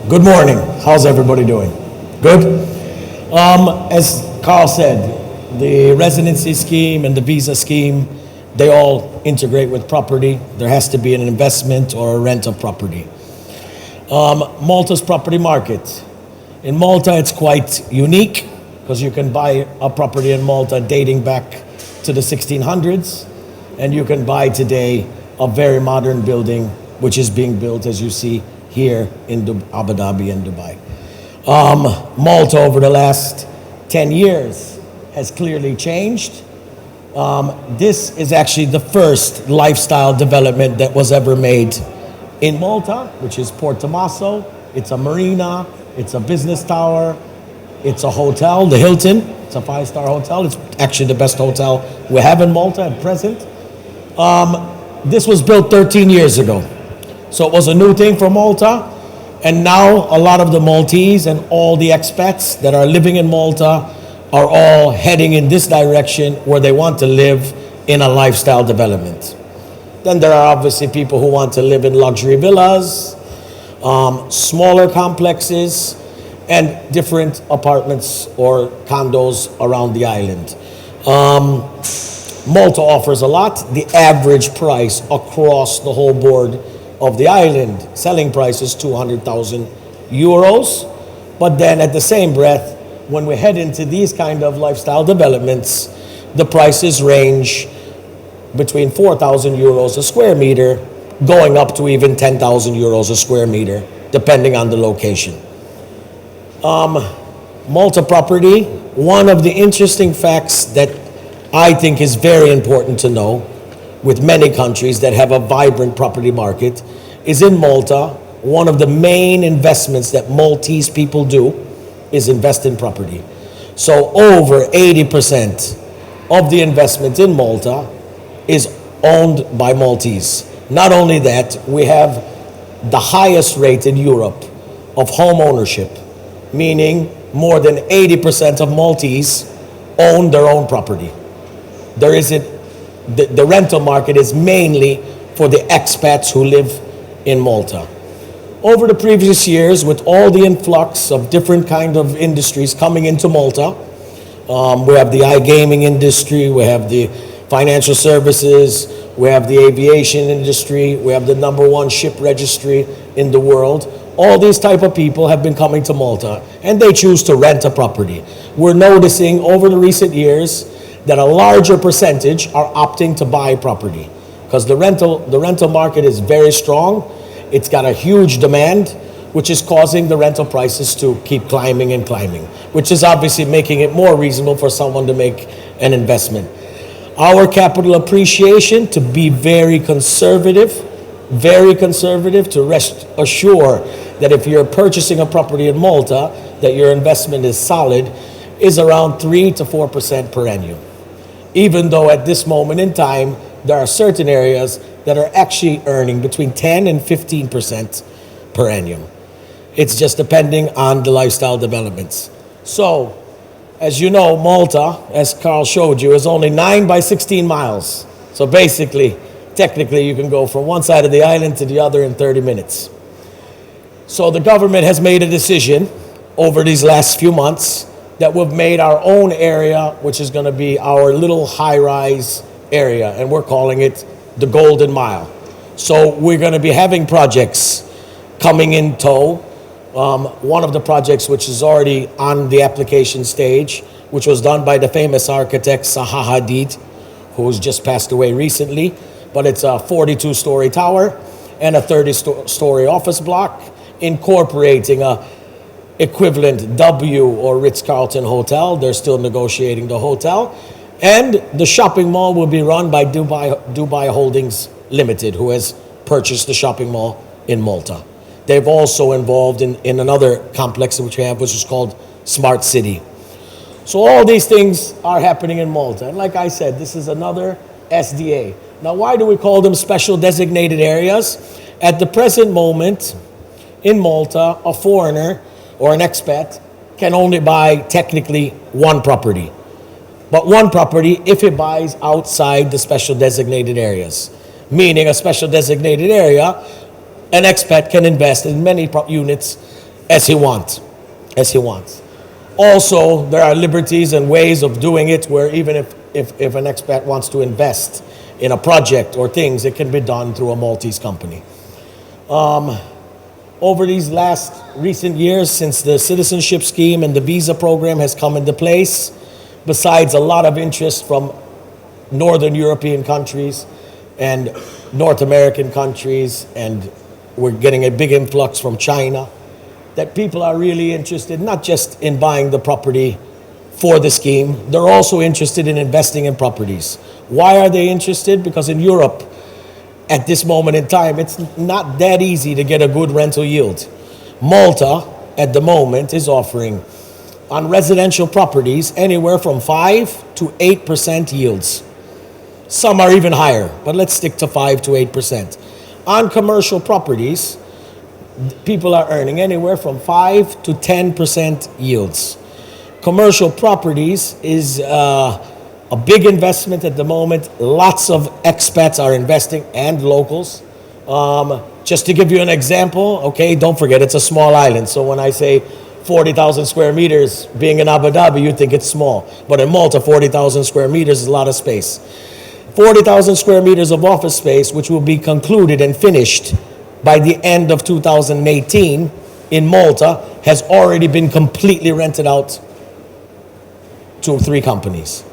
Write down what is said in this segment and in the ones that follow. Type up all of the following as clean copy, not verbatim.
Good morning. How's everybody doing? Good? As Carl said, the residency scheme and the visa scheme, they all integrate with property. There has to be an investment or a rent of property. Malta's property market. In Malta, it's quite unique because you can buy a property in Malta dating back to the 1600s, and you can buy today a very modern building which is being built, as you see here in Abu Dhabi and Dubai. Malta over the last 10 years has clearly changed. This is actually the first lifestyle development that was ever made in Malta, which is Port Tommaso. It's a marina, it's a business tower, it's a hotel, the Hilton. It's a 5-star hotel. It's actually the best hotel we have in Malta at present. This was built 13 years ago. So it was a new thing for Malta, and now a lot of the Maltese and all the expats that are living in Malta are all heading in this direction where they want to live in a lifestyle development. Then there are obviously people who want to live in luxury villas, smaller complexes, and different apartments or condos around the island. Malta offers a lot. The average price across the whole board of the island, selling price is 200,000 euros. But then at the same breath, when we head into these kind of lifestyle developments, the prices range between 4,000 euros a square meter, going up to even 10,000 euros a square meter, depending on the location. Malta property, one of the interesting facts that I think is very important to know with many countries that have a vibrant property market is in Malta, one of the main investments that Maltese people do is invest in property. So over 80% of the investment in Malta is owned by Maltese. Not only that, we have the highest rate in Europe of home ownership, meaning more than 80% of Maltese own their own property. There isn't, the rental market is mainly for the expats who live in Malta. Over the previous years, with all the influx of different kind of industries coming into Malta, we have the iGaming industry, we have the financial services, we have the aviation industry, we have the #1 ship registry in the world. All these type of people have been coming to Malta, and they choose to rent a property. We're noticing over the recent years that a larger percentage are opting to buy property because the rental market is very strong. It's got a huge demand, which is causing the rental prices to keep climbing and climbing, which is obviously making it more reasonable for someone to make an investment. Our capital appreciation to be very conservative, to rest assured that if you're purchasing a property in Malta, that your investment is solid, is around 3 to 4% per annum. Even though at this moment in time, there are certain areas that are actually earning between 10 and 15% per annum. It's just depending on the lifestyle developments. So, as you know, Malta, as Carl showed you, is only 9 by 16 miles. So basically, technically, you can go from one side of the island to the other in 30 minutes. So the government has made a decision over these last few months that we've made our own area, which is going to be our little high-rise area, and we're calling it the Golden Mile. So we're going to be having projects coming in tow. One of the projects which is already on the application stage, which was done by the famous architect Zaha Hadid, who's just passed away recently, but it's a 42-story tower and a 30-story office block, incorporating a equivalent W or Ritz-Carlton hotel. They're still negotiating the hotel. And the shopping mall will be run by Dubai Holdings Limited, who has purchased the shopping mall in Malta. They've also involved in another complex which we have, which is called Smart City. So all these things are happening in Malta. And like I said, this is another SDA. Now, why do we call them special designated areas? At the present moment, in Malta, a foreigner or an expat can only buy technically one property. But one property if it buys outside the special designated areas. Meaning a special designated area, an expat can invest in many units as he wants, as he wants. Also, there are liberties and ways of doing it where even if an expat wants to invest in a project or things, it can be done through a Maltese company. Over these recent years, since the citizenship scheme and the visa program has come into place, besides a lot of interest from Northern European countries and North American countries, and we're getting a big influx from China, that people are really interested not just in buying the property for the scheme, they're also interested in investing in properties. Why are they interested? Because in Europe, at this moment in time, it's not that easy to get a good rental yield. Malta, at the moment, is offering on residential properties anywhere from 5 to 8% yields. Some are even higher, but let's stick to 5 to 8%. On commercial properties, people are earning anywhere from 5 to 10% yields. Commercial properties is a big investment at the moment. Lots of expats are investing and locals. Just to give you an example, okay, don't forget it's a small island. So when I say 40,000 square meters, being in Abu Dhabi, you think it's small. But in Malta, 40,000 square meters is a lot of space. 40,000 square meters of office space, which will be concluded and finished by the end of 2018 in Malta, has already been completely rented out to 3 companies.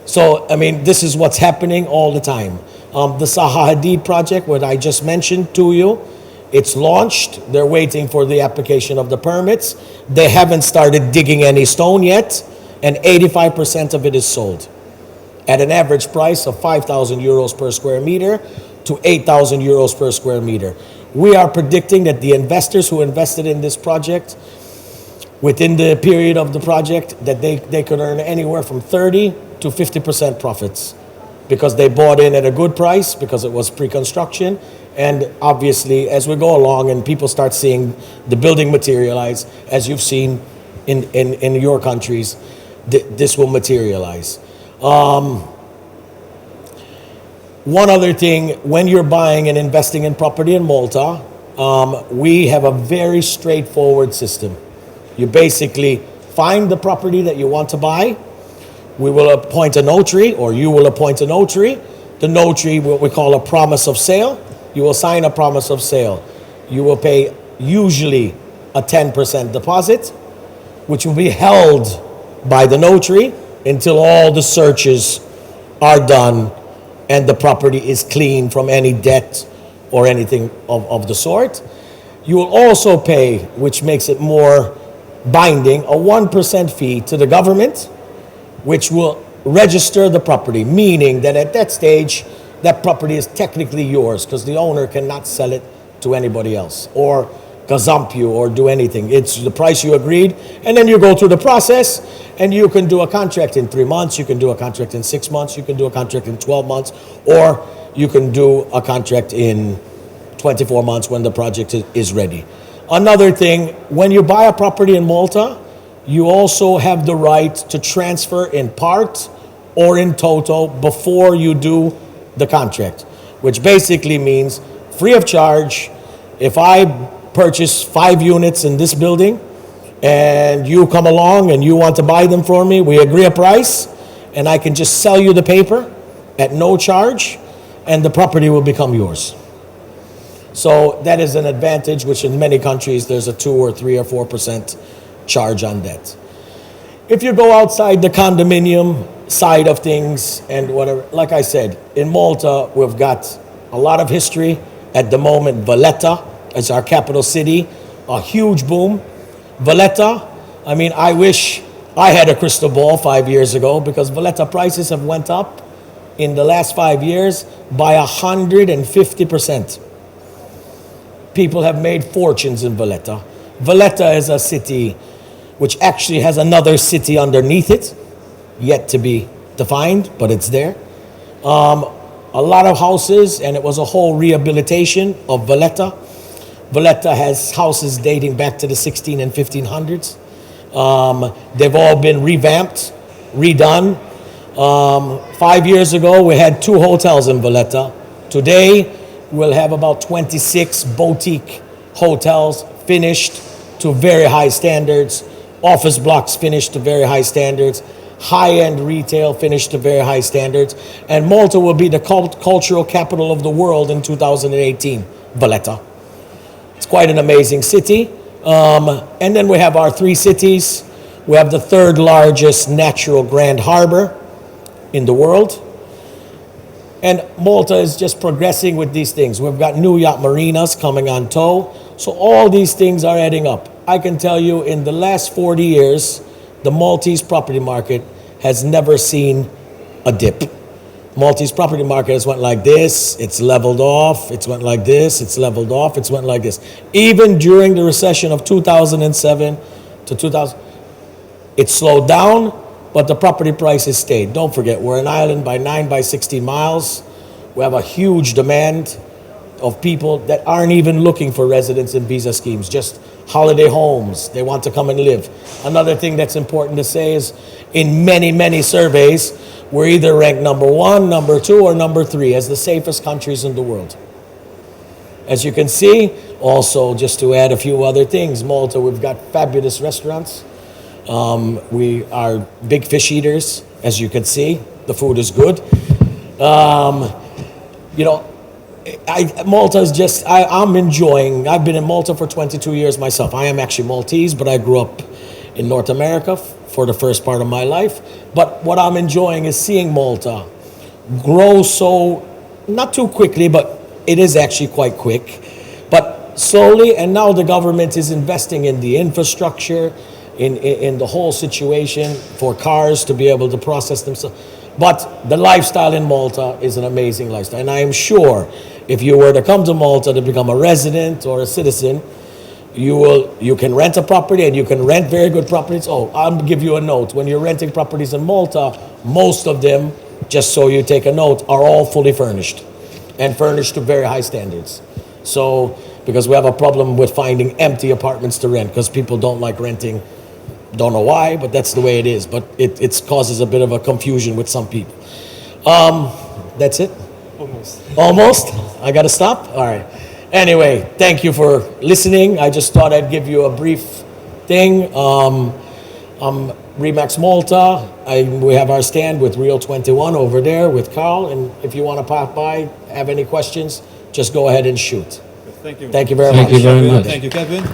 So, I mean, this is what's happening all the time. The Zaha Hadid project, what I just mentioned to you, it's launched. They're waiting for the application of the permits. They haven't started digging any stone yet, and 85% of it is sold at an average price of 5,000 euros per square meter to 8,000 euros per square meter. We are predicting that the investors who invested in this project, within the period of the project, that they could earn anywhere from 30 to 50% profits, because they bought in at a good price, because it was pre-construction. And obviously, as we go along and people start seeing the building materialize, as you've seen in your countries, this will materialize. One other thing, when you're buying and investing in property in Malta, we have a very straightforward system. You basically find the property that you want to buy. We will appoint a notary, or you will appoint a notary. The notary, what we call a promise of sale. You will sign a promise of sale. You will pay usually a 10% deposit, which will be held by the notary until all the searches are done and the property is clean from any debt or anything of the sort. You will also pay, which makes it more binding, a 1% fee to the government, which will register the property, meaning that at that stage, that property is technically yours, because the owner cannot sell it to anybody else or gazump you or do anything. It's the price you agreed, and then you go through the process, and you can do a contract in 3 months, you can do a contract in 6 months, you can do a contract in 12 months, or you can do a contract in 24 months when the project is ready. Another thing, when you buy a property in Malta, you also have the right to transfer in part or in total before you do the contract, which basically means free of charge. If I purchase 5 units in this building and you come along and you want to buy them for me, we agree a price, and I can just sell you the paper at no charge, and the property will become yours. So that is an advantage, which in many countries there's a 2 or 3 or 4% charge on that. If you go outside the condominium side of things and whatever, like I said, in Malta we've got a lot of history. At the moment, Valletta is our capital city, a huge boom. Valletta, I mean, I wish I had a crystal ball 5 years ago, because Valletta prices have went up in the last 5 years by 150%. People have made fortunes in Valletta. Valletta is a city which actually has another city underneath it, yet to be defined, but it's there. A lot of houses, and it was a whole rehabilitation of Valletta. Valletta has houses dating back to the 16 and 1500s. They've all been revamped, redone. 5 years ago, we had 2 hotels in Valletta. Today, we'll have about 26 boutique hotels finished to very high standards, office blocks finished to very high standards, high-end retail finished to very high standards, and Malta will be the cultural capital of the world in 2018, Valletta. It's quite an amazing city. And then we have our 3 cities. We have the 3rd largest natural grand harbor in the world. And Malta is just progressing with these things. We've got new yacht marinas coming on tow. So all these things are adding up. I can tell you in the last 40 years, the Maltese property market has never seen a dip. Maltese property market has went like this, it's leveled off, it's went like this, it's leveled off, it's went like this. Even during the recession of 2007 to 2000, it slowed down, but the property prices stayed. Don't forget, we're an island by 9 by 60 miles. We have a huge demand of people that aren't even looking for residence and visa schemes, just holiday homes. They want to come and live. Another thing that's important to say is in many, many surveys, we're either ranked number 1, number 2, or number 3 as the safest countries in the world. As you can see, also just to add a few other things, Malta, we've got fabulous restaurants. We are big fish eaters, as you can see. The food is good. You know, Malta is just, I'm enjoying, I've been in Malta for 22 years myself. I am actually Maltese, but I grew up in North America for the first part of my life. But what I'm enjoying is seeing Malta grow so, not too quickly, but it is actually quite quick, but slowly. And now the government is investing in the infrastructure, in the whole situation for cars to be able to process themselves. But the lifestyle in Malta is an amazing lifestyle. And I am sure if you were to come to Malta to become a resident or a citizen, you can rent a property, and you can rent very good properties. Oh, I'll give you a note. When you're renting properties in Malta, most of them, just so you take a note, are all fully furnished and furnished to very high standards. So, because we have a problem with finding empty apartments to rent because people don't like renting. Don't know why, but that's the way it is. But it causes a bit of a confusion with some people. That's it? Almost? I got to stop? All right. Anyway, thank you for listening. I just thought I'd give you a brief thing. Remax Malta. We have our stand with Rio 21 over there with Carl. And if you want to pop by, have any questions, just go ahead and shoot. Thank you. Thank you very much. Thank you very much. Thank you, Kevin.